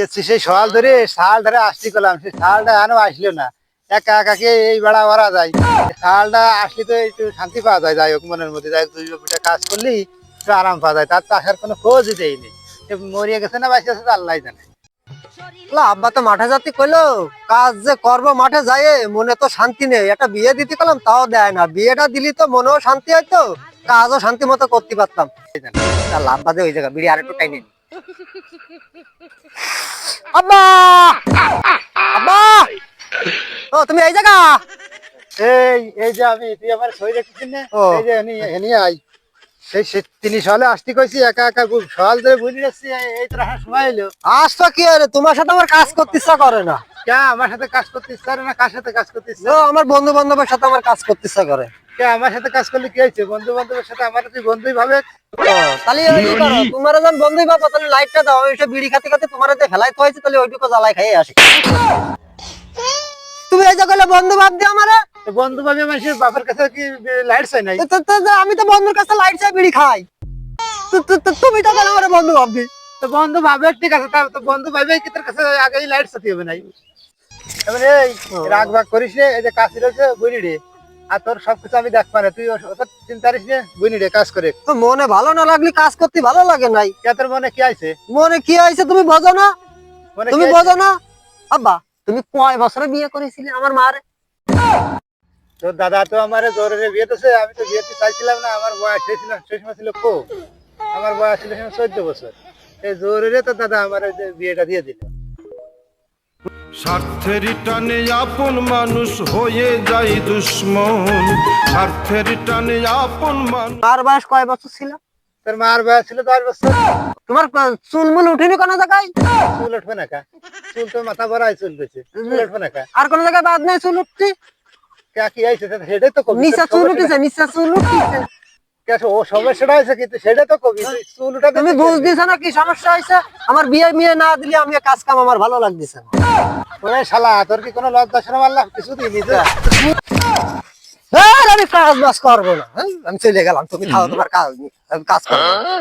গেছি সেই সকাল ধরে শাল ধরে আসতে করলাম, সেই শালটা এখনো আসলো না। একা একাকে এই বেড়া মারা যায়, শালটা আসলে তো একটু শান্তি পাওয়া যায়। যাই হোক মনের মধ্যে যাই হোক, দুই দুটা কাজ করলেই একটু আরাম পাওয়া যায়। তার তো আসার কোনো খোঁজই দেয়নি, মরিয়া গেছে না বাইসে আছে আল্লাহ জানে। আব্বা তো মাঠে যাতে কইলো, কাজ যে করবো মাঠে যায় মনে তো শান্তি নেই। একটা বিয়ে দিতে কলাম তাও দেয় না, বিয়েটা দিলি তো মনেও শান্তি হয়তো, কাজও শান্তি মতো করতে পারতাম। তাহলে আব্বা যে ওই জায়গা বিড়ি আর একটু টাইনে আব্বা আব্বা ও তুমি এই জায়গা এই এই যে আমি, তুই আমার সই রেখেছিস না, ও। এই যে এনি আই সেই তিনি সকালে আসতে কইছি, একা একা সকাল ধরে বুঝে যাচ্ছি। এই তো রাখার সময় এলো। আজ তো কি আরে তোমার সাথে আমার কাজ করতে ইচ্ছা করে না। কে আমার সাথে কাজ করতে ইচ্ছা করে না? কার সাথে কাজ করতে ইচ্ছা? ও, আমার বন্ধু বান্ধবের সাথে আমার কাজ করতে ইচ্ছা করে। কে আমার সাথে কাজ করলে কি হয়েছে? বন্ধু বান্ধবের সাথে আমার তুই বন্ধুই ভাবে। ও, তাহলে ওই কি করো, তোমার যখন বন্ধুই বাবা তাহলে লাইটটা দাও, আমি এসে বিড়ি খাতে খাতে তোমার যে ফেলাই হয়েছে, তাহলে ওইটুকু জ্বালাই খাইয়ে আসি। তুমি এই যে কইলে বন্ধু ভাব দিও আমারে, তো বন্ধু ভাবে মানুষের বাপের কাছে কি লাইট চাই নাই? আমি তো বন্ধুর কাছে লাইট চাই বিড়ি খাই, তুমি তো কেন আমার বন্ধু ভাববি? তো বন্ধু ভাবে ঠিক আছে, তো বন্ধু ভাবে কি তোর কাছে আগেই লাইট চাতি হবে নাই? এবারে এই রাগ ভাগ করিস রে, এই যে কাজ রয়েছে বুঝলি রে, আর তোর সবকিছু আমি দেখ পারে, তুই অত চিন্তা করিস রে, বুঝলি রে কাজ করে। তো মনে ভালো না লাগলে কাজ করতে ভালো লাগে নাই। কে তোর মনে কি আছে? মনে কি হয়েছে তুমি বোঝো না? মনে তুমি কি আছে? বোঝো না? আব্বা তুমি কয় বছরে বিয়ে করেছিলে আমার মারে? তোর দাদা তো আমার জোরে বিয়ে দিয়েছে, আমি তো বিয়েতে চাইছিলাম না। আমার বয়স হয়েছিল সেই সময় ছিল খুব, আমার বয়স ছিল 14 বছর। এই জোরে তোর দাদা আমার বিয়েটা দিয়ে দিল। স্বার্থের টানে আপন মানুষ হয়ে যায় দুশ্মন, স্বার্থের টানে আপন মানুষ। মার বয়স কয় বছর ছিল? তোর মার বয়স ছিল 10 বছর। তোমার চুলমুল উঠেনি কোনো জায়গায়? চুল উঠবে না কা? চুল তো মাথা ভরাই চুল গেছে, চুল উঠবে না কা? আর কোন জায়গায় বাদ নেই চুল উঠছি? কে কি আইছে সেটাই তো কবি। নিচা চুল উঠেছে, নিচা চুল উঠেছে। ও সমস্যাটা হয়েছে কিন্তু সেটা তো কবি, তুই চুল উঠাতে তুমি বুঝ দিছো না কি সমস্যা হয়েছে? আমার বিয়ে মিয়ে না দিলে আমি কাজ কাম আমার ভালো লাগতেছে না। ওরে শালা, তোর কি কোনো লজ্জা শরম আল্লাহ কিছু দিইনি তো? আমি কাজ বাজ করবো না, হ্যাঁ? আমি চলে গেলাম, তুমি খাও তোমার কাজ, আমি কাজ করবো না।